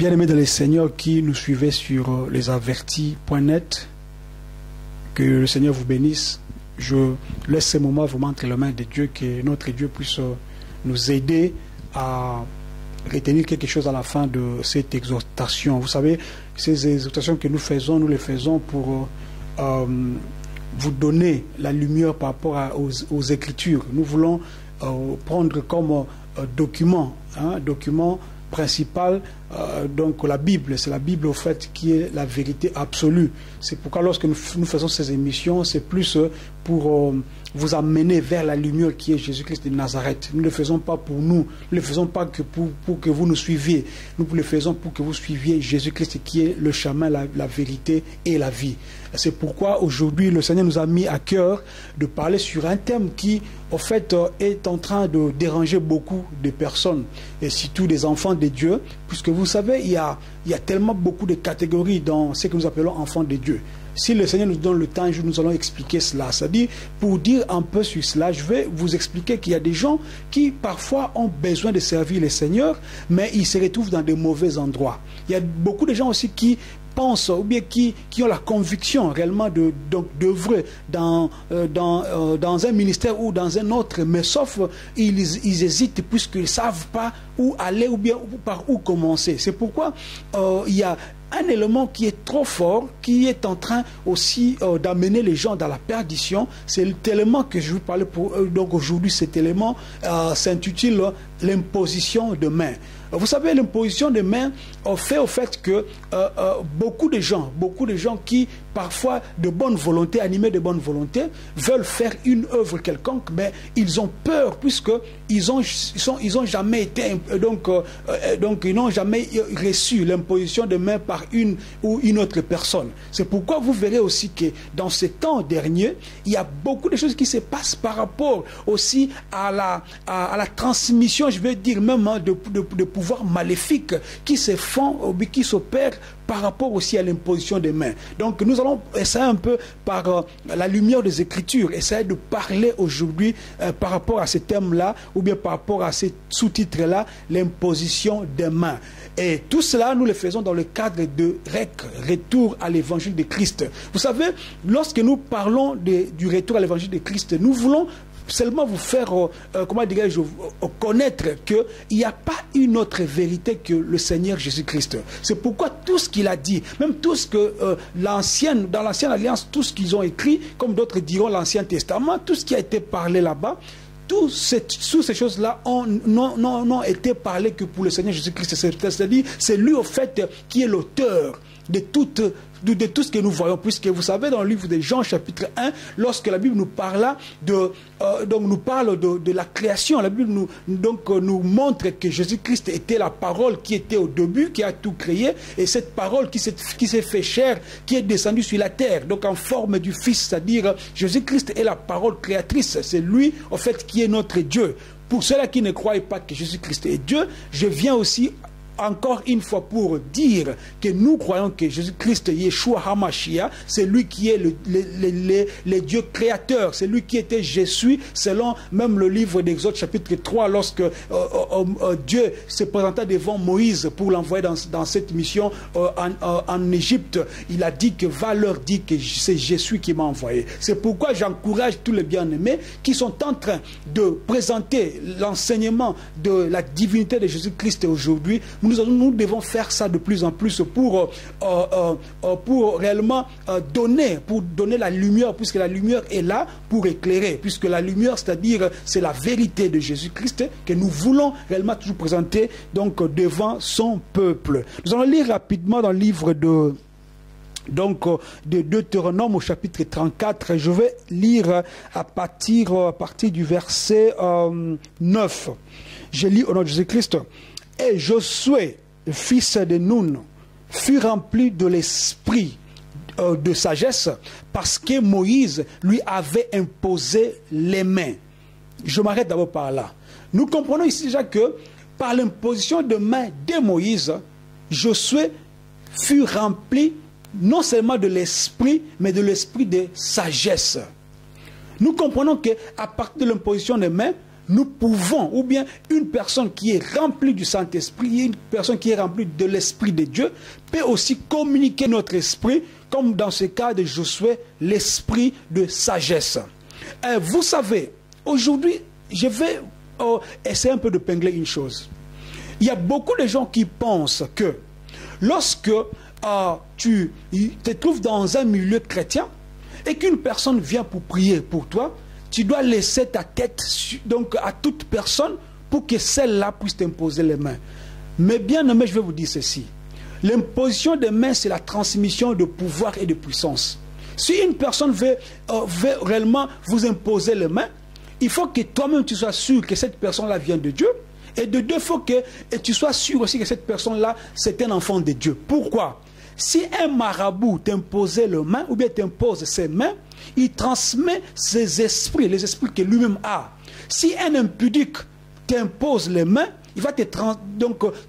Bien-aimés dans les Seigneurs qui nous suivaient sur lesavertis.net, que le Seigneur vous bénisse. Je laisse ces moments vraiment entre les mains de Dieu, que notre Dieu puisse nous aider à retenir quelque chose à la fin de cette exhortation. Vous savez, ces exhortations que nous les faisons pour vous donner la lumière par rapport aux Écritures. Nous voulons prendre comme document principal, donc la Bible. C'est la Bible au fait qui est la vérité absolue. C'est pourquoi lorsque nous faisons ces émissions, c'est plus pour vous amener vers la lumière qui est Jésus-Christ de Nazareth. Nous ne le faisons pas pour nous, nous ne le faisons pas que pour que vous nous suiviez. Nous le faisons pour que vous suiviez Jésus-Christ qui est le chemin, la vérité et la vie. C'est pourquoi aujourd'hui le Seigneur nous a mis à cœur de parler sur un thème qui, en fait, est en train de déranger beaucoup de personnes, et surtout des enfants de Dieu, puisque vous savez, il y a tellement beaucoup de catégories dans ce que nous appelons enfants de Dieu. Si le Seigneur nous donne le temps, nous allons expliquer cela. C'est-à-dire, pour dire un peu sur cela, je vais vous expliquer qu'il y a des gens qui, parfois, ont besoin de servir le Seigneur, mais ils se retrouvent dans de mauvais endroits. Il y a beaucoup de gens aussi qui pensent, ou bien qui ont la conviction réellement d'œuvrer dans un ministère ou dans un autre, mais sauf ils hésitent puisqu'ils ne savent pas où aller ou bien par où commencer. C'est pourquoi il y a un élément qui est trop fort, qui est en train aussi d'amener les gens dans la perdition. C'est l'élément que je veux parler pour donc aujourd'hui. Cet élément s'intitule l'imposition de main. Vous savez, l'imposition de main fait au fait que beaucoup de gens qui, parfois de bonne volonté, animés de bonne volonté, veulent faire une œuvre quelconque, mais ils ont peur puisqu'ils ont jamais été, donc ils n'ont jamais reçu l'imposition de main par une ou une autre personne. C'est pourquoi vous verrez aussi que dans ces temps derniers, il y a beaucoup de choses qui se passent par rapport aussi à la transmission, je vais dire même de pouvoirs maléfiques qui se font, qui s'opèrent par rapport aussi à l'imposition des mains. Donc nous allons essayer un peu par la lumière des Écritures, essayer de parler aujourd'hui par rapport à ce thème-là, ou bien par rapport à ces sous-titres-là, l'imposition des mains. Et tout cela, nous le faisons dans le cadre de REC, Retour à l'Évangile de Christ. Vous savez, lorsque nous parlons du retour à l'Évangile de Christ, nous voulons seulement vous faire, comment dirais-je, connaître qu'il n'y a pas une autre vérité que le Seigneur Jésus-Christ. C'est pourquoi tout ce qu'il a dit, même tout ce que dans l'Ancienne Alliance, tout ce qu'ils ont écrit, comme d'autres diront l'Ancien Testament, tout ce qui a été parlé là-bas, toutes ces choses-là n'ont été parlées que pour le Seigneur Jésus-Christ. C'est-à-dire, c'est lui, au fait, qui est l'auteur de tout ce que nous voyons, puisque vous savez, dans le livre de Jean, chapitre 1, lorsque la Bible nous parle de la création, la Bible nous montre que Jésus-Christ était la parole qui était au début, qui a tout créé, et cette parole qui s'est fait chair, qui est descendue sur la terre, donc en forme du Fils, c'est-à-dire Jésus-Christ est la parole créatrice, c'est lui, en fait, qui est notre Dieu. Pour ceux-là qui ne croient pas que Jésus-Christ est Dieu, je viens aussi encore une fois pour dire que nous croyons que Jésus-Christ, Yeshua HaMashiach, c'est lui qui est le Dieu créateur, c'est lui qui était Jésus, selon même le livre d'Exode chapitre 3, lorsque Dieu se présenta devant Moïse pour l'envoyer dans cette mission en Égypte. Il a dit que va leur dire que c'est Jésus qui m'a envoyé. C'est pourquoi j'encourage tous les bien-aimés qui sont en train de présenter l'enseignement de la divinité de Jésus-Christ aujourd'hui. Nous devons faire ça de plus en plus pour réellement donner la lumière, puisque la lumière est là pour éclairer, puisque la lumière, c'est-à-dire, c'est la vérité de Jésus-Christ que nous voulons réellement toujours présenter donc devant son peuple. Nous allons lire rapidement dans le livre de Deutéronome au chapitre 34. Je vais lire à partir du verset 9. Je lis au nom de Jésus-Christ. Et Josué, fils de Nun, fut rempli de l'esprit de sagesse parce que Moïse lui avait imposé les mains. Je m'arrête d'abord par là. Nous comprenons ici déjà que par l'imposition de mains de Moïse, Josué fut rempli non seulement de l'esprit, mais de l'esprit de sagesse. Nous comprenons qu'à partir de l'imposition des mains, nous pouvons, ou bien une personne qui est remplie du Saint-Esprit, une personne qui est remplie de l'Esprit de Dieu, peut aussi communiquer notre esprit, comme dans ce cas de Josué, l'esprit de sagesse. Vous savez, aujourd'hui, je vais essayer un peu de pingler une chose. Il y a beaucoup de gens qui pensent que lorsque tu te trouves dans un milieu chrétien et qu'une personne vient pour prier pour toi, tu dois laisser ta tête donc à toute personne pour que celle-là puisse t'imposer les mains. Mais bien aimé, je vais vous dire ceci. L'imposition des mains, c'est la transmission de pouvoir et de puissance. Si une personne veut réellement vous imposer les mains, il faut que toi-même tu sois sûr que cette personne-là vient de Dieu. Et de deux, il faut que tu sois sûr aussi que cette personne-là, c'est un enfant de Dieu. Pourquoi? Si un marabout t'imposait les mains, ou bien t'impose ses mains, il transmet ses esprits, les esprits que lui-même a. Si un impudique t'impose les mains, il va te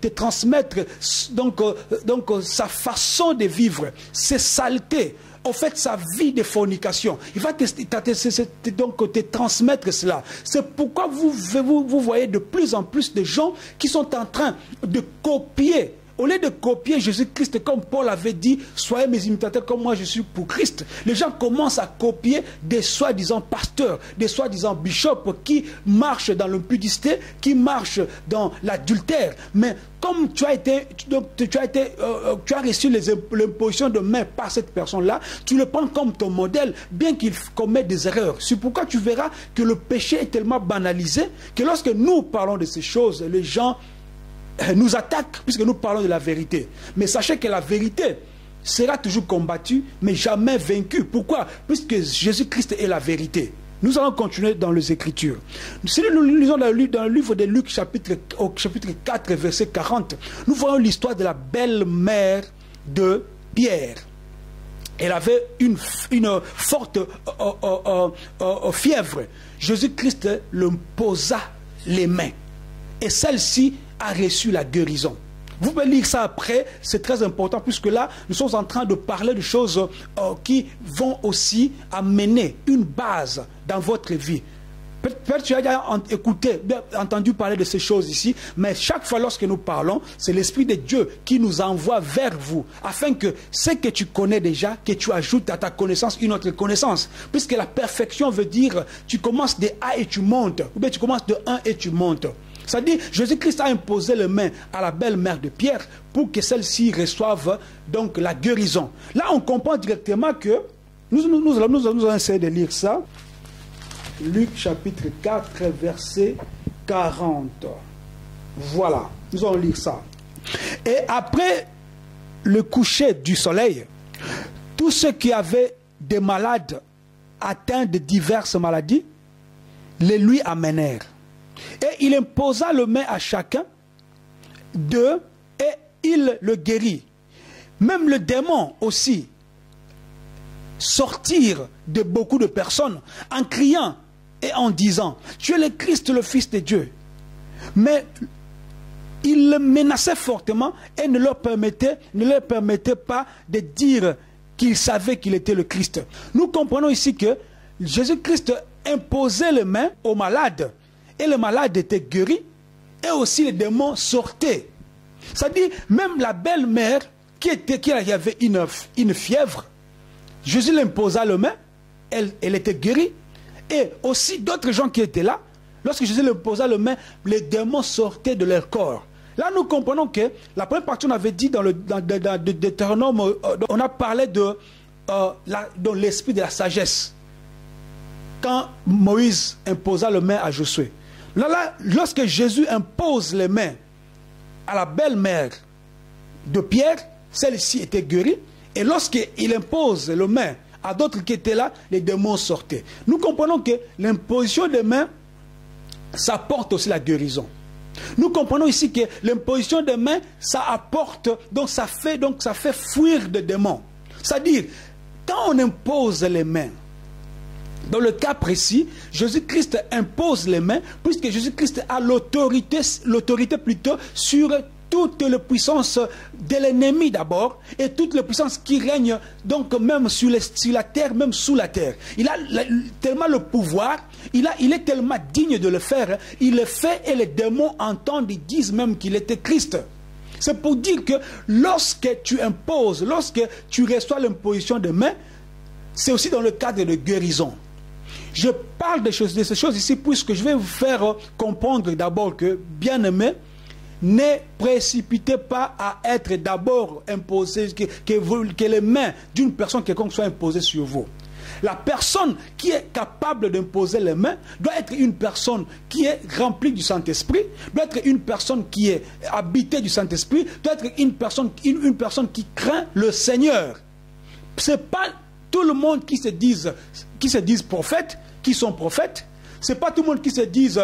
transmettre sa façon de vivre, ses saletés, en fait sa vie de fornication. Il va te transmettre cela. C'est pourquoi vous voyez de plus en plus de gens qui sont en train de copier. Au lieu de copier Jésus-Christ, comme Paul avait dit, soyez mes imitateurs comme moi je suis pour Christ. Les gens commencent à copier des soi-disant pasteurs, des soi-disant bishops qui marchent dans l'impudicité, qui marchent dans l'adultère. Mais comme tu as reçu l'imposition de main par cette personne-là, tu le prends comme ton modèle, bien qu'il commette des erreurs. C'est pourquoi tu verras que le péché est tellement banalisé que lorsque nous parlons de ces choses, les gens nous attaquent puisque nous parlons de la vérité. Mais sachez que la vérité sera toujours combattue, mais jamais vaincue. Pourquoi? Puisque Jésus-Christ est la vérité. Nous allons continuer dans les Écritures. Si nous lisons dans le livre de Luc, chapitre 4, verset 40, nous voyons l'histoire de la belle-mère de Pierre. Elle avait une forte fièvre. Jésus-Christ lui posa les mains. Et celle-ci a reçu la guérison. Vous pouvez lire ça après, c'est très important, puisque là, nous sommes en train de parler de choses qui vont aussi amener une base dans votre vie. Peut-être tu as déjà entendu parler de ces choses ici, mais chaque fois lorsque nous parlons, c'est l'Esprit de Dieu qui nous envoie vers vous, afin que ce que tu connais déjà, que tu ajoutes à ta connaissance une autre connaissance. Puisque la perfection veut dire, tu commences de A et tu montes, ou bien tu commences de 1 et tu montes. C'est-à-dire, Jésus-Christ a imposé les mains à la belle-mère de Pierre pour que celle-ci reçoive donc la guérison. Là, on comprend directement que, nous allons essayer de lire ça. Luc chapitre 4, verset 40. Voilà, nous allons lire ça. Et après le coucher du soleil, tous ceux qui avaient des malades atteints de diverses maladies, les lui amenèrent. Et il imposa le main à chacun d'eux et il le guérit. Même le démon aussi sortir de beaucoup de personnes en criant et en disant « Tu es le Christ, le Fils de Dieu ». Mais il le menaçait fortement et ne leur permettait pas de dire qu'il savait qu'il était le Christ. Nous comprenons ici que Jésus-Christ imposait les mains aux malades. Et le malade était guéri, et aussi les démons sortaient. C'est-à-dire, même la belle-mère qui avait une fièvre, Jésus l'imposa les mains, elle était guérie. Et aussi d'autres gens qui étaient là, lorsque Jésus l'imposa les mains, les démons sortaient de leur corps. Là, nous comprenons que la première partie, on avait dit dans Deutéronome, on a parlé de l'esprit de la sagesse. Quand Moïse imposa les mains à Josué. Là, lorsque Jésus impose les mains à la belle-mère de Pierre, celle-ci était guérie. Et lorsqu'il impose les mains à d'autres qui étaient là, les démons sortaient. Nous comprenons que l'imposition des mains, ça apporte aussi la guérison. Nous comprenons ici que l'imposition des mains, ça apporte, donc ça fait fuir des démons. C'est-à-dire, quand on impose les mains, dans le cas précis, Jésus-Christ impose les mains, puisque Jésus-Christ a l'autorité plutôt sur toutes les puissances de l'ennemi d'abord, et toutes les puissances qui règnent donc même sur la terre, même sous la terre. Il a tellement le pouvoir, il est tellement digne de le faire, il le fait et les démons entendent, ils disent même qu'il était Christ. C'est pour dire que lorsque tu imposes, lorsque tu reçois l'imposition de main, c'est aussi dans le cadre de guérison. Je parle de ces choses ici puisque je vais vous faire comprendre d'abord que, bien-aimés, ne précipitez pas à être d'abord imposé, que les mains d'une personne quelconque soient imposées sur vous. La personne qui est capable d'imposer les mains doit être une personne qui est remplie du Saint-Esprit, doit être une personne qui est habitée du Saint-Esprit, doit être une personne qui craint le Seigneur. Ce n'est pas tout le monde qui se disent prophètes, qui sont prophètes. Ce n'est pas tout le monde qui se dit,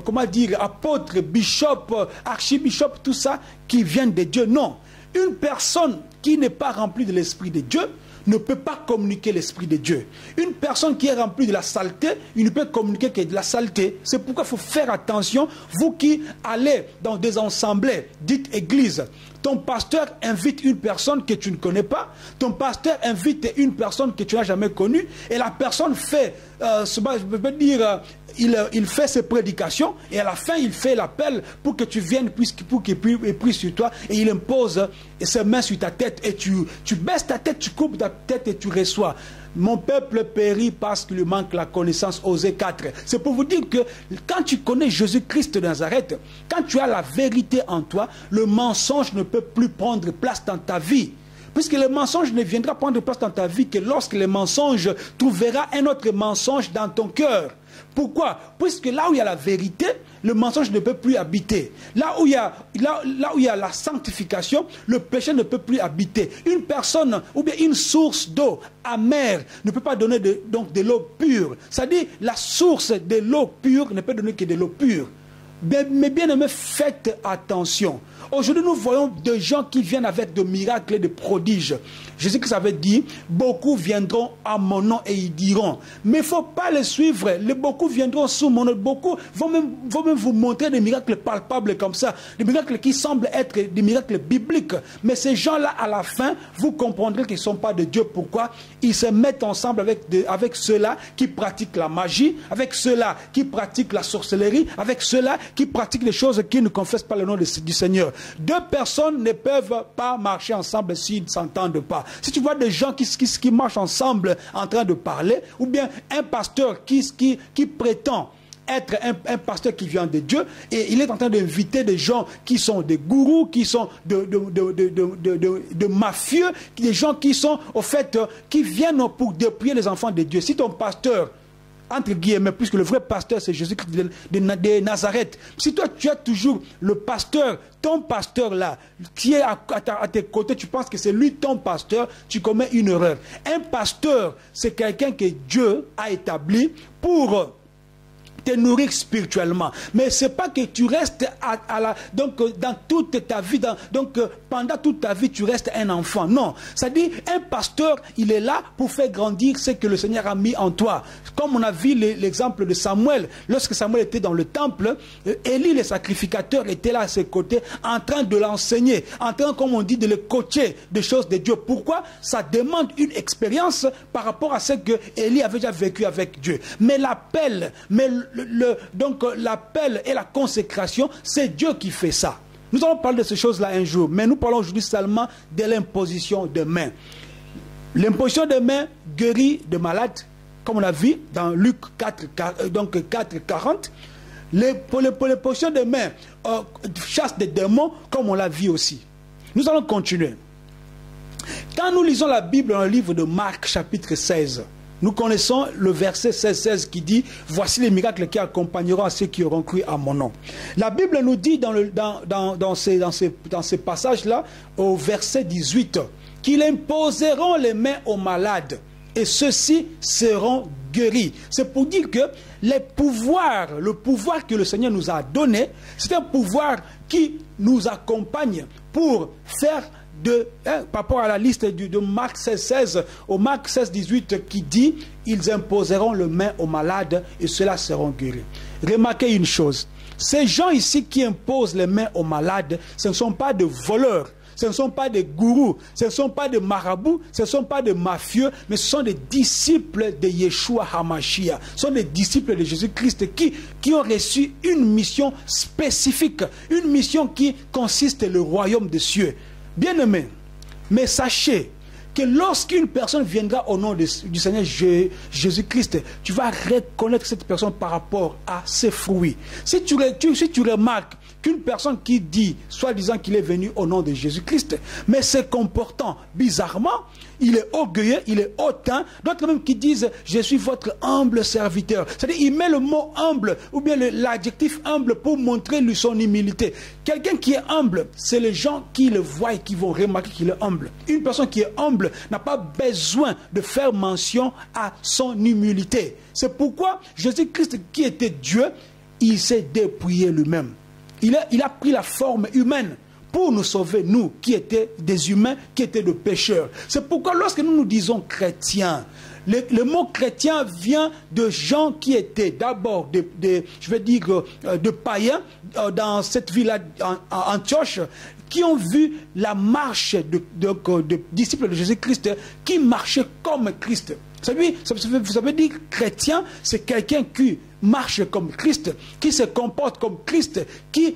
comment dire, apôtre, bishop, archibishop, tout ça, qui viennent de Dieu. Non. Une personne qui n'est pas remplie de l'Esprit de Dieu ne peut pas communiquer l'Esprit de Dieu. Une personne qui est remplie de la saleté, il ne peut communiquer que de la saleté. C'est pourquoi il faut faire attention, vous qui allez dans des assemblées dites églises. Ton pasteur invite une personne que tu ne connais pas. Ton pasteur invite une personne que tu n'as jamais connue. Et la personne fait, je peux dire, il fait ses prédications. Et à la fin, il fait l'appel pour que tu viennes, pour qu'il prie sur toi. Et il impose ses mains sur ta tête. Et tu baisses ta tête, tu coupes ta tête et tu reçois. Mon peuple périt parce qu'il lui manque la connaissance. Osée 4. C'est pour vous dire que quand tu connais Jésus-Christ de Nazareth, quand tu as la vérité en toi, le mensonge ne peut plus prendre place dans ta vie. Puisque le mensonge ne viendra prendre place dans ta vie que lorsque le mensonge trouvera un autre mensonge dans ton cœur. Pourquoi? Puisque là où il y a la vérité, le mensonge ne peut plus habiter. Là où il y a la sanctification, le péché ne peut plus habiter. Une personne ou bien une source d'eau amère ne peut pas donner de l'eau pure. C'est-à-dire la source de l'eau pure ne peut donner que de l'eau pure. Mais bien aimés, faites attention. Aujourd'hui, nous voyons des gens qui viennent avec de miracles et de prodiges. Jésus-Christ avait dit, beaucoup viendront à mon nom et ils diront. Mais il ne faut pas les suivre. Beaucoup viendront sous mon nom. Beaucoup vont même vous montrer des miracles palpables comme ça. Des miracles qui semblent être des miracles bibliques. Mais ces gens-là, à la fin, vous comprendrez qu'ils ne sont pas de Dieu. Pourquoi? Ils se mettent ensemble avec ceux-là qui pratiquent la magie, avec ceux-là qui pratiquent la sorcellerie, avec ceux-là qui pratiquent les choses qui ne confessent pas le nom du Seigneur. Deux personnes ne peuvent pas marcher ensemble s'ils ne s'entendent pas. Si tu vois des gens qui marchent ensemble en train de parler, ou bien un pasteur qui prétend être un pasteur qui vient de Dieu, et il est en train d'inviter des gens qui sont des gourous, qui sont de mafieux, des gens qui sont, au fait, qui viennent pour dépouiller les enfants de Dieu. Si ton pasteur, entre guillemets, puisque le vrai pasteur c'est Jésus-Christ de Nazareth. Si toi tu as toujours le pasteur, ton pasteur là, qui est à tes côtés, tu penses que c'est lui ton pasteur, tu commets une erreur. Un pasteur, c'est quelqu'un que Dieu a établi pour te nourrir spirituellement. Mais ce n'est pas que tu restes dans toute ta vie, pendant toute ta vie, tu restes un enfant. Non. C'est-à-dire, un pasteur, il est là pour faire grandir ce que le Seigneur a mis en toi. Comme on a vu l'exemple de Samuel. Lorsque Samuel était dans le temple, Élie, le sacrificateur, était là à ses côtés, en train de l'enseigner, en train, comme on dit, de le coacher des choses de Dieu. Pourquoi? Ça demande une expérience par rapport à ce que Élie avait déjà vécu avec Dieu. Mais l'appel, donc l'appel et la consécration, c'est Dieu qui fait ça. Nous allons parler de ces choses-là un jour, mais nous parlons aujourd'hui seulement de l'imposition de main. L'imposition de main guérit de malades, comme on a vu dans Luc 4:40. L'imposition de main chasse des démons, comme on l'a vu aussi. Nous allons continuer. Quand nous lisons la Bible dans le livre de Marc, chapitre 16, nous connaissons le verset 16 qui dit « Voici les miracles qui accompagneront à ceux qui auront cru à mon nom ». La Bible nous dit dans ces passages-là, au verset 18, qu'ils imposeront les mains aux malades et ceux-ci seront guéris. C'est pour dire que le pouvoir que le Seigneur nous a donné, c'est un pouvoir qui nous accompagne pour faire par rapport à la liste de Marc 16, au Marc 16:18 qui dit « Ils imposeront les mains aux malades et ceux-là seront guéris ». Remarquez une chose, Ces gens ici qui imposent les mains aux malades, ce ne sont pas des voleurs, ce ne sont pas des gourous, ce ne sont pas des marabouts, ce ne sont pas des mafieux, mais ce sont des disciples de Yeshua HaMashiach. Ce sont des disciples de Jésus-Christ qui ont reçu une mission spécifique, une mission qui consiste le royaume des cieux. Bien-aimés, mais sachez que lorsqu'une personne viendra au nom du Seigneur Jésus-Christ, tu vas reconnaître cette personne par rapport à ses fruits. Si tu remarques qu'une personne qui dit, soi-disant qu'il est venu au nom de Jésus-Christ, mais se comportant bizarrement, il est orgueilleux, il est hautain, d'autres même qui disent, je suis votre humble serviteur. C'est-à-dire, il met le mot humble, ou bien l'adjectif humble pour montrer lui son humilité. Quelqu'un qui est humble, c'est les gens qui le voient et qui vont remarquer qu'il est humble. Une personne qui est humble n'a pas besoin de faire mention à son humilité. C'est pourquoi Jésus-Christ, qui était Dieu, il s'est dépouillé lui-même. Il a pris la forme humaine pour nous sauver, nous, qui étaient des humains, qui étaient des pécheurs. C'est pourquoi lorsque nous disons chrétiens, le mot chrétien vient de gens qui étaient d'abord, je vais dire, de païens dans cette ville en Antioche, qui ont vu la marche de disciples de Jésus-Christ qui marchaient comme Christ. Ça veut dire chrétien, c'est quelqu'un qui marche comme Christ, qui se comporte comme Christ, qui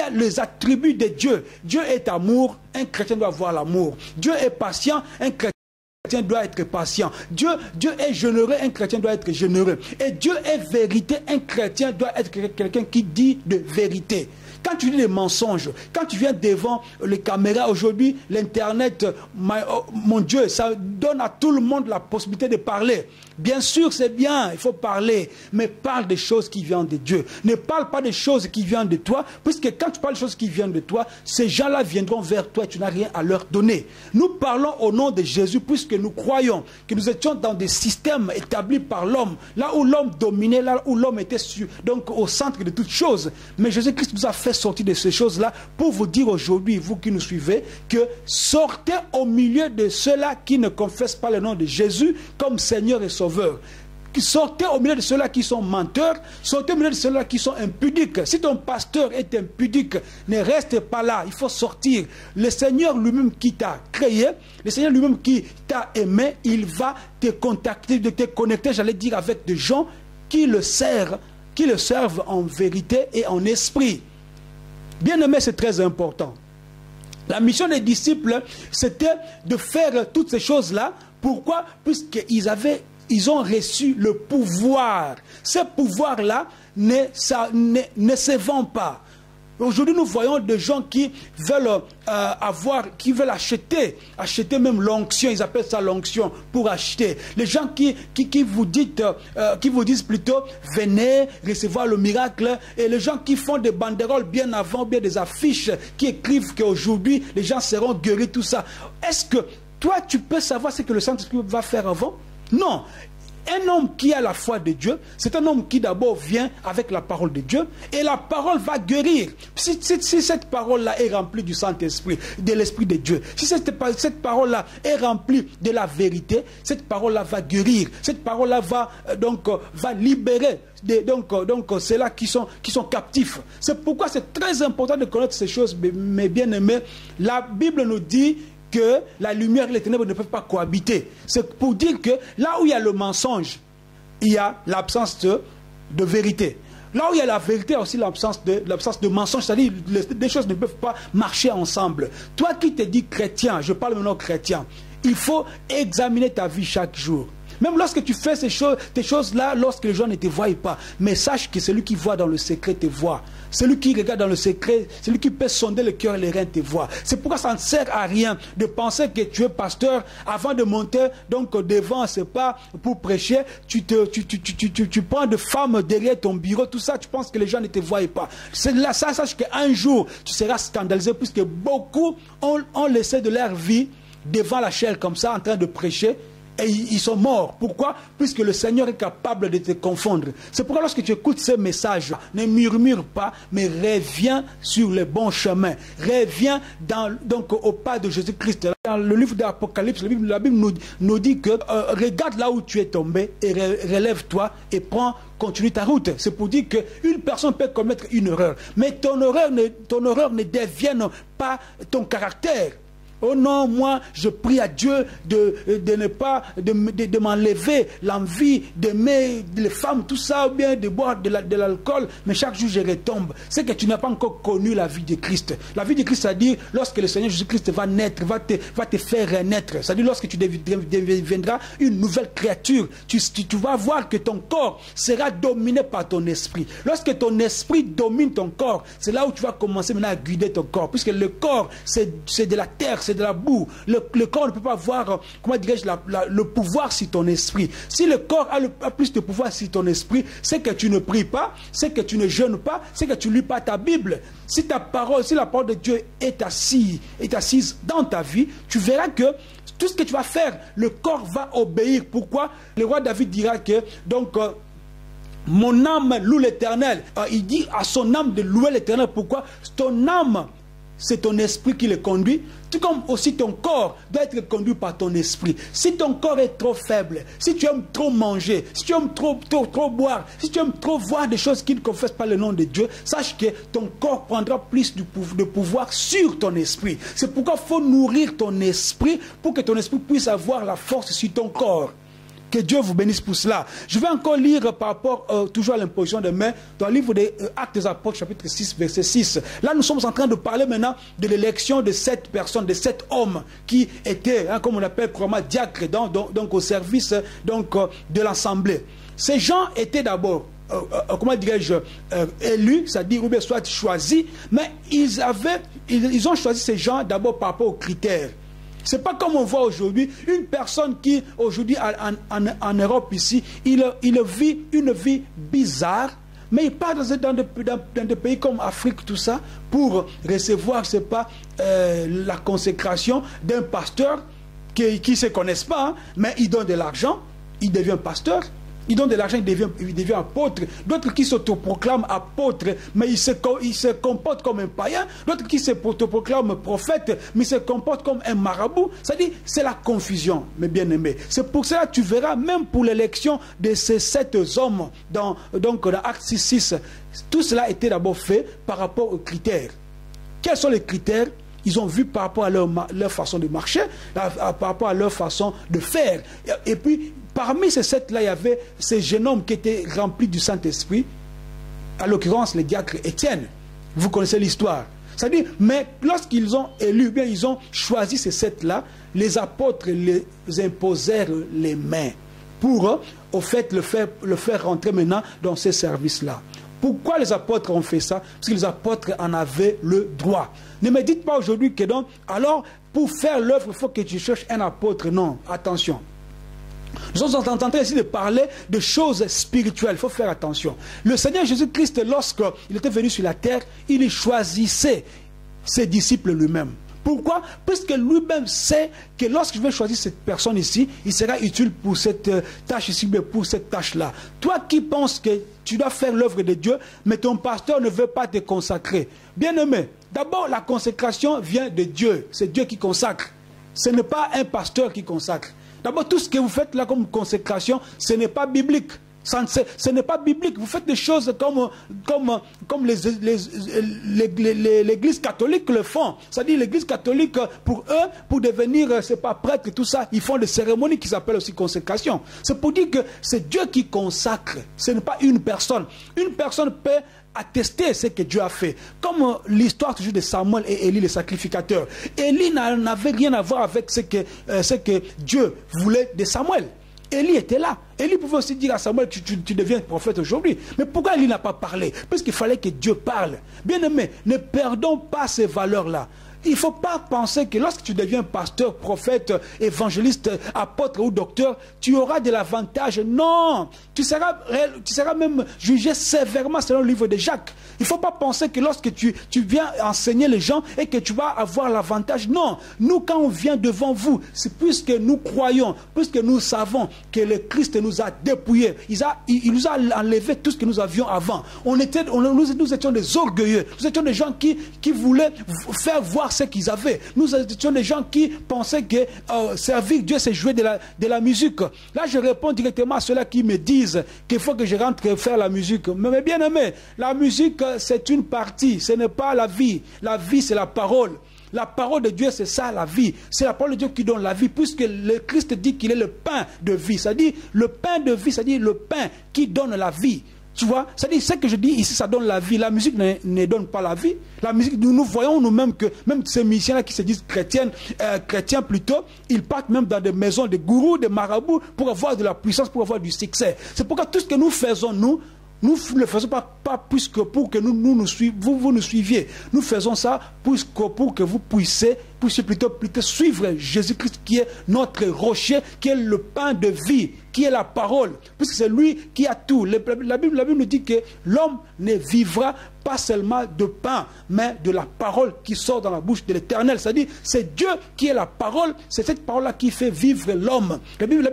a les attributs de Dieu. Dieu est amour, un chrétien doit avoir l'amour. Dieu est patient, un chrétien doit être patient. Dieu est généreux, un chrétien doit être généreux. Et Dieu est vérité, un chrétien doit être quelqu'un qui dit de vérité. Quand tu dis des mensonges, quand tu viens devant les caméras aujourd'hui, l'internet, mon Dieu, ça donne à tout le monde la possibilité de parler. Bien sûr, c'est bien, il faut parler, mais parle des choses qui viennent de Dieu. Ne parle pas des choses qui viennent de toi, puisque quand tu parles des choses qui viennent de toi, ces gens-là viendront vers toi et tu n'as rien à leur donner. Nous parlons au nom de Jésus, puisque nous croyons que nous étions dans des systèmes établis par l'homme, là où l'homme dominait, là où l'homme était donc au centre de toutes choses. Mais Jésus-Christ nous a fait sortir de ces choses-là pour vous dire aujourd'hui, vous qui nous suivez, que sortez au milieu de ceux-là qui ne confessent pas le nom de Jésus comme Seigneur et Sauveur. Sortez au milieu de ceux-là qui sont menteurs, sortez au milieu de ceux-là qui sont impudiques. Si ton pasteur est impudique, ne reste pas là, il faut sortir. Le Seigneur lui-même qui t'a créé, le Seigneur lui-même qui t'a aimé, il va te contacter, de te connecter, j'allais dire, avec des gens qui le servent en vérité et en esprit. Bien-aimé, c'est très important. La mission des disciples, c'était de faire toutes ces choses-là. Pourquoi? Ils ont reçu le pouvoir. Ce pouvoir-là ne se vend pas. Aujourd'hui, nous voyons des gens qui veulent acheter même l'onction, ils appellent ça l'onction, pour acheter. Les gens qui vous disent plutôt, venez recevoir le miracle, et les gens qui font des banderoles bien avant, bien des affiches, qui écrivent qu'aujourd'hui, les gens seront guéris, tout ça. Est-ce que toi, tu peux savoir ce que le Saint-Esprit va faire avant? Non. Un homme qui a la foi de Dieu, c'est un homme qui d'abord vient avec la parole de Dieu et la parole va guérir. Si cette parole-là est remplie du Saint-Esprit, de l'Esprit de Dieu, si cette parole-là est remplie de la vérité, cette parole-là va guérir. Cette parole-là va libérer. Donc c'est là qui sont captifs. C'est pourquoi c'est très important de connaître ces choses, mes bien-aimés. La Bible nous dit que la lumière et les ténèbres ne peuvent pas cohabiter. C'est pour dire que là où il y a le mensonge, il y a l'absence de vérité. Là où il y a la vérité, il y a aussi l'absence de mensonge. C'est-à-dire que les choses ne peuvent pas marcher ensemble. Toi qui te dis chrétien, je parle maintenant chrétien, il faut examiner ta vie chaque jour. Même lorsque tu fais ces choses-là, lorsque les gens ne te voient pas. Mais sache que celui qui voit dans le secret te voit. Celui qui regarde dans le secret, celui qui peut sonder le cœur et les reins te voit. C'est pourquoi ça ne sert à rien de penser que tu es pasteur avant de monter donc devant, c'est pas pour prêcher. Tu prends de femmes derrière ton bureau, tout ça, tu penses que les gens ne te voient pas. C'est là, ça, sache qu'un jour, tu seras scandalisé puisque beaucoup ont laissé de leur vie devant la chair comme ça, en train de prêcher. Et ils sont morts. Pourquoi? Puisque le Seigneur est capable de te confondre. C'est pourquoi lorsque tu écoutes ce message, ne murmure pas, mais reviens sur le bon chemin. Reviens donc au pas de Jésus-Christ. Dans le livre d'Apocalypse, la Bible nous dit que regarde là où tu es tombé et relève-toi et continue ta route. C'est pour dire qu'une personne peut commettre une erreur. Mais ton erreur ne devienne pas ton caractère. Oh non, moi, je prie à Dieu de m'enlever l'envie d'aimer les femmes, tout ça, ou bien de boire de l'alcool, mais chaque jour je retombe. C'est que tu n'as pas encore connu la vie de Christ. La vie de Christ, c'est-à-dire, lorsque le Seigneur Jésus-Christ va naître, va te faire renaître, c'est-à-dire lorsque tu deviendras une nouvelle créature, tu vas voir que ton corps sera dominé par ton esprit. Lorsque ton esprit domine ton corps, c'est là où tu vas commencer maintenant à guider ton corps, puisque le corps, c'est de la terre, c'est de la boue. Le corps ne peut pas avoir, comment dirais-je, le pouvoir sur ton esprit. Si le corps a plus de pouvoir sur ton esprit, c'est que tu ne pries pas, c'est que tu ne jeûnes pas, c'est que tu ne lis pas ta Bible. Si la parole de Dieu est assise dans ta vie, tu verras que tout ce que tu vas faire, le corps va obéir. Pourquoi? Le roi David dira que, donc, mon âme loue l'Éternel. Il dit à son âme de louer l'Éternel. Pourquoi? Ton âme, c'est ton esprit qui le conduit, tout comme aussi ton corps doit être conduit par ton esprit. Si ton corps est trop faible, si tu aimes trop manger, si tu aimes trop boire, si tu aimes trop voir des choses qui ne confessent pas le nom de Dieu, sache que ton corps prendra plus de pouvoir sur ton esprit. C'est pourquoi il faut nourrir ton esprit pour que ton esprit puisse avoir la force sur ton corps. Que Dieu vous bénisse pour cela. Je vais encore lire par rapport toujours à l'imposition des mains dans le livre des Actes des Apôtres, chapitre 6, verset 6. Là, nous sommes en train de parler maintenant de l'élection de 7 personnes, de 7 hommes qui étaient, comme on appelle probablement diacres, donc au service de l'Assemblée. Ces gens étaient d'abord, comment dirais-je, élus, c'est-à-dire ou bien soit choisis, mais ils ont choisi ces gens d'abord par rapport aux critères. Ce n'est pas comme on voit aujourd'hui, une personne qui, aujourd'hui, en Europe ici, il vit une vie bizarre, mais il part dans des pays comme Afrique, tout ça, pour recevoir, je ne sais pas, la consécration d'un pasteur qui ne se connaissent pas, hein, mais il donne de l'argent, il devient pasteur. Il donne de l'argent, il devient apôtre. D'autres qui s'autoproclament apôtres, mais ils se comportent comme un païen. D'autres qui s'autoproclament prophètes, mais ils se comportent comme un marabout. C'est-à-dire, c'est la confusion, mes bien-aimés. C'est pour cela que tu verras, même pour l'élection de ces 7 hommes, dans Actes 6, tout cela était d'abord fait par rapport aux critères. Quels sont les critères? Ils ont vu par rapport à leur façon de marcher, par rapport à leur façon de faire. Et puis, parmi ces 7-là, il y avait ces jeunes hommes qui étaient remplis du Saint-Esprit, à l'occurrence le diacre Étienne. Vous connaissez l'histoire. C'est-à-dire, mais lorsqu'ils ont élu, bien ils ont choisi ces 7-là, les apôtres les imposèrent les mains pour, au fait, le faire rentrer maintenant dans ces services-là. Pourquoi les apôtres ont fait ça? Parce que les apôtres en avaient le droit. Ne me dites pas aujourd'hui que donc, alors, pour faire l'œuvre, il faut que tu cherches un apôtre. Non, attention. Nous sommes en train ici de parler de choses spirituelles. Il faut faire attention. Le Seigneur Jésus-Christ, lorsqu'il était venu sur la terre, il choisissait ses disciples lui-même. Pourquoi? Parce que lui-même sait que lorsque je vais choisir cette personne ici, il sera utile pour cette tâche ici, mais pour cette tâche-là. Toi qui penses que tu dois faire l'œuvre de Dieu, mais ton pasteur ne veut pas te consacrer. Bien-aimé, d'abord la consécration vient de Dieu. C'est Dieu qui consacre. Ce n'est pas un pasteur qui consacre. D'abord, tout ce que vous faites là comme consécration, ce n'est pas biblique. Ce n'est pas biblique. Vous faites des choses comme l'Église catholique le font. C'est-à-dire l'Église catholique, pour eux, pour devenir, c'est pas prêtre et tout ça, ils font des cérémonies qui s'appellent aussi consécration. C'est pour dire que c'est Dieu qui consacre. Ce n'est pas une personne. Une personne peut attester ce que Dieu a fait. Comme l'histoire toujours de Samuel et Élie, le sacrificateur. Élie n'avait rien à voir avec ce que Dieu voulait de Samuel. Élie était là. Élie pouvait aussi dire à Samuel que tu deviens prophète aujourd'hui. Mais pourquoi Élie n'a pas parlé? Parce qu'il fallait que Dieu parle. Bien-aimés, ne perdons pas ces valeurs-là. Il ne faut pas penser que lorsque tu deviens pasteur, prophète, évangéliste, apôtre ou docteur, tu auras de l'avantage. Non, tu seras même jugé sévèrement selon le livre de Jacques. Il ne faut pas penser que lorsque tu viens enseigner les gens et que tu vas avoir l'avantage. Non, nous quand on vient devant vous, c'est puisque nous croyons, puisque nous savons que le Christ nous a dépouillés. Il nous a enlevé tout ce que nous avions avant. Nous étions des orgueilleux. Nous étions des gens qui voulaient faire voir ce qu'ils avaient. Nous étions des gens qui pensaient que servir Dieu, c'est jouer de la musique. Là, je réponds directement à ceux-là qui me disent qu'il faut que je rentre faire la musique. Mais bien aimé, la musique, c'est une partie, ce n'est pas la vie. La vie, c'est la parole. La parole de Dieu, c'est ça la vie. C'est la parole de Dieu qui donne la vie, puisque le Christ dit qu'il est le pain de vie. C'est-à-dire, le pain de vie, c'est-à-dire le pain qui donne la vie. Tu vois, c'est-à-dire, ce que je dis ici, ça donne la vie. La musique ne donne pas la vie. La musique, nous voyons nous-mêmes que même ces musiciens-là qui se disent chrétiens plutôt, ils partent même dans des maisons de gourous, de marabouts, pour avoir de la puissance, pour avoir du succès. C'est pourquoi tout ce que nous faisons, nous ne le faisons pas puisque pour que vous nous suiviez. Nous faisons ça pour que vous puissiez plutôt suivre Jésus-Christ qui est notre rocher, qui est le pain de vie, qui est la parole. Puisque c'est lui qui a tout. La Bible nous dit que l'homme ne vivra pas seulement de pain, mais de la parole qui sort dans la bouche de l'Éternel. C'est-à-dire, c'est Dieu qui est la parole, c'est cette parole-là qui fait vivre l'homme. La Bible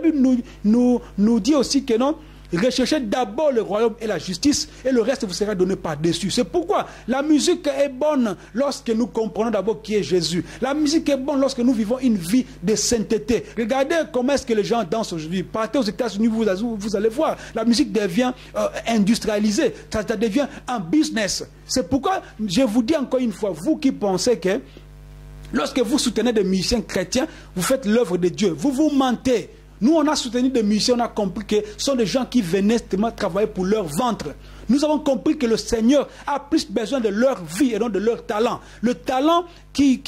nous dit aussi que non, recherchez d'abord le royaume et la justice et le reste vous sera donné par-dessus. C'est pourquoi la musique est bonne lorsque nous comprenons d'abord qui est Jésus. La musique est bonne lorsque nous vivons une vie de sainteté. Regardez comment est-ce que les gens dansent aujourd'hui. Partez aux États-Unis, vous allez voir. La musique devient industrialisée. Ça devient un business. C'est pourquoi je vous dis encore une fois, vous qui pensez que lorsque vous soutenez des musiciens chrétiens, vous faites l'œuvre de Dieu. Vous mentez. Nous, on a soutenu des musiciens, on a compris que ce sont des gens qui venaient justement travailler pour leur ventre. Nous avons compris que le Seigneur a plus besoin de leur vie et non de leur talent. Le talent qu'ils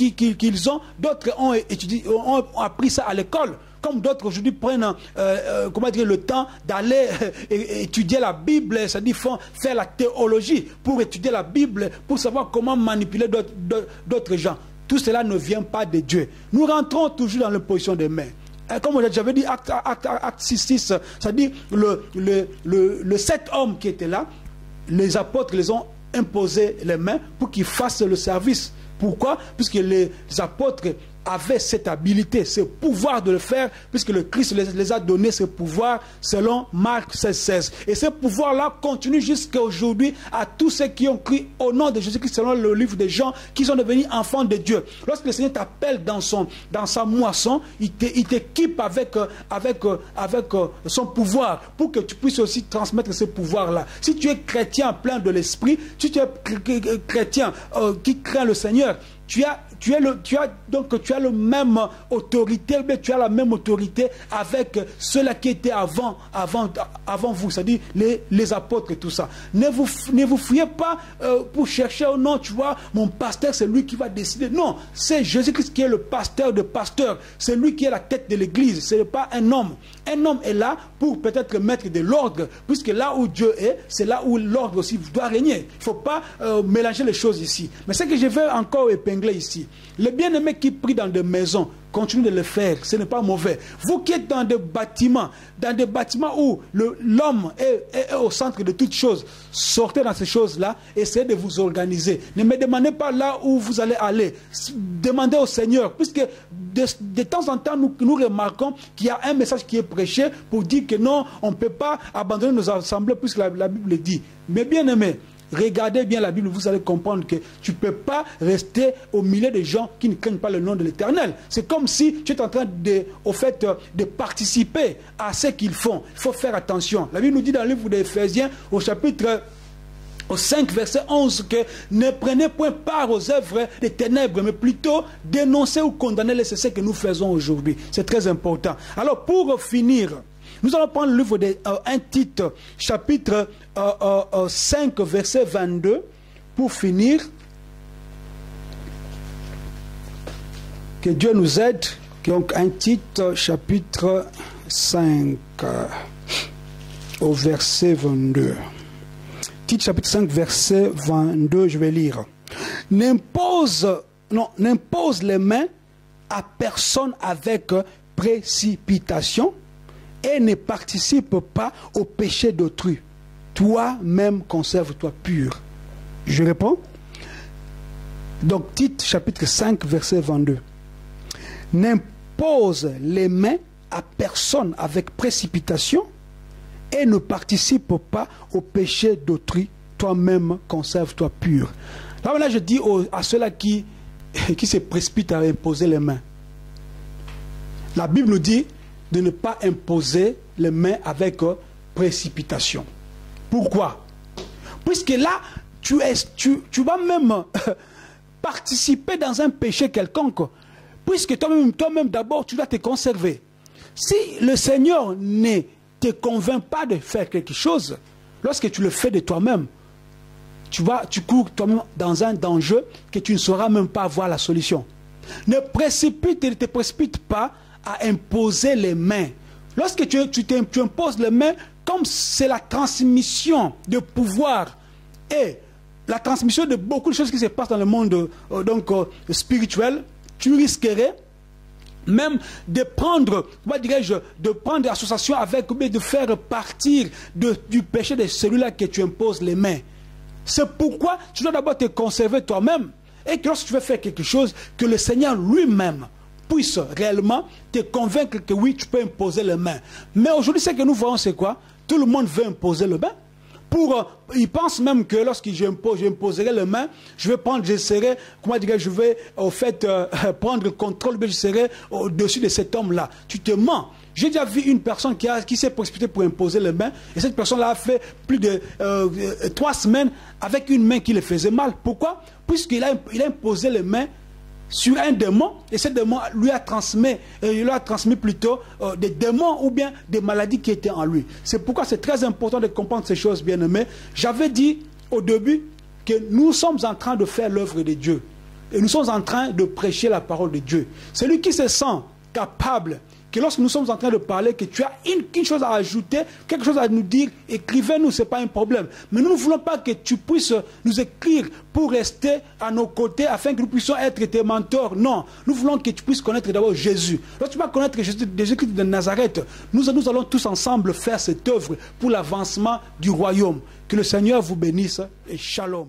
ont, d'autres ont appris ça à l'école. Comme d'autres aujourd'hui prennent le temps d'aller étudier la Bible, c'est-à-dire faire la théologie pour étudier la Bible, pour savoir comment manipuler d'autres gens. Tout cela ne vient pas de Dieu. Nous rentrons toujours dans la position des mains. Comme j'avais dit, acte 6, c'est-à-dire le 7 hommes qui étaient là, les apôtres les ont imposé les mains pour qu'ils fassent le service. Pourquoi? Puisque les apôtres avaient cette habilité, ce pouvoir de le faire, puisque le Christ les a donné ce pouvoir selon Marc 16. Et ce pouvoir-là continue jusqu'à aujourd'hui à tous ceux qui ont cru au nom de Jésus-Christ selon le livre de Jean, qui sont devenus enfants de Dieu. Lorsque le Seigneur t'appelle dans sa moisson, il t'équipe avec son pouvoir pour que tu puisses aussi transmettre ce pouvoir-là. Si tu es chrétien plein de l'esprit, si tu es chrétien qui craint le Seigneur, tu as la même autorité, mais tu as la même autorité avec ceux-là qui étaient avant vous, c'est-à-dire les apôtres et tout ça. Ne vous fouillez pas pour chercher, oh non, tu vois, mon pasteur, c'est lui qui va décider. Non, c'est Jésus-Christ qui est le pasteur de pasteurs. C'est lui qui est la tête de l'église, ce n'est pas un homme. Un homme est là pour peut-être mettre de l'ordre, puisque là où Dieu est, c'est là où l'ordre aussi doit régner. Il ne faut pas mélanger les choses ici. Mais ce que je veux encore épingler ici, les bien-aimés qui prient dans des maisons, continuez de le faire, ce n'est pas mauvais. Vous qui êtes dans des bâtiments où l'homme est au centre de toutes choses, sortez dans ces choses-là, essayez de vous organiser. Ne me demandez pas là où vous allez aller. Demandez au Seigneur, puisque de temps en temps, nous remarquons qu'il y a un message qui est prêché pour dire que non, on ne peut pas abandonner nos assemblées, puisque la Bible dit. Mais bien aimé, regardez bien la Bible, vous allez comprendre que tu ne peux pas rester au milieu des gens qui ne craignent pas le nom de l'Éternel. C'est comme si tu es en train de participer à ce qu'ils font. Il faut faire attention. La Bible nous dit dans le livre d'Éphésiens, au chapitre 5, verset 11, que ne prenez point part aux œuvres des ténèbres, mais plutôt dénoncez ou condamnez c'est ce que nous faisons aujourd'hui. C'est très important. Alors, pour finir, nous allons prendre le livre de 1 Tite, chapitre 5, verset 22, pour finir. Que Dieu nous aide. Donc 1 Tite, chapitre 5, au verset 22. Tite, chapitre 5, verset 22, je vais lire. N'impose n'impose les mains à personne avec précipitation et ne participe pas au péché d'autrui. Toi-même conserve-toi pur. Je réponds. Donc Tite chapitre 5 verset 22. N'impose les mains à personne avec précipitation et ne participe pas au péché d'autrui. Toi-même conserve-toi pur. Là maintenant je dis à ceux-là qui se précipitent à imposer les mains. La Bible nous dit de ne pas imposer les mains avec précipitation. Pourquoi? Puisque là, tu vas même participer dans un péché quelconque. Puisque toi-même d'abord, tu dois te conserver. Si le Seigneur ne te convainc pas de faire quelque chose, lorsque tu le fais de toi-même, tu cours toi-même dans un danger que tu ne sauras même pas voir la solution. Ne te précipite pas à imposer les mains. Lorsque tu imposes les mains, comme c'est la transmission de pouvoir et la transmission de beaucoup de choses qui se passent dans le monde spirituel, tu risquerais même de prendre, association avec, ou bien de faire partir du péché de celui-là que tu imposes les mains. C'est pourquoi tu dois d'abord te conserver toi-même et que lorsque tu veux faire quelque chose, que le Seigneur lui-même puisse réellement te convaincre que oui, tu peux imposer les mains. Mais aujourd'hui, ce que nous voyons, c'est quoi? Tout le monde veut imposer les mains. Ils pensent même que lorsque j'imposerai les mains, je vais prendre le contrôle, je serai au-dessus de cet homme-là. Tu te mens. J'ai déjà vu une personne qui s'est précipitée pour imposer les mains, et cette personne-là a fait plus de 3 semaines avec une main qui le faisait mal. Pourquoi? Puisqu'il a imposé les mains sur un démon, et ce démon lui a transmis plutôt des démons ou bien des maladies qui étaient en lui. C'est pourquoi c'est très important de comprendre ces choses, bien aimés. J'avais dit au début que nous sommes en train de faire l'œuvre de Dieu. Et nous sommes en train de prêcher la parole de Dieu. Celui qui se sent capable, que lorsque nous sommes en train de parler, que tu as une chose à ajouter, quelque chose à nous dire, écrivez-nous, ce n'est pas un problème. Mais nous ne voulons pas que tu puisses nous écrire pour rester à nos côtés afin que nous puissions être tes mentors. Non, nous voulons que tu puisses connaître d'abord Jésus. Lorsque tu vas connaître Jésus-Christ de Nazareth, nous allons tous ensemble faire cette œuvre pour l'avancement du royaume. Que le Seigneur vous bénisse et shalom.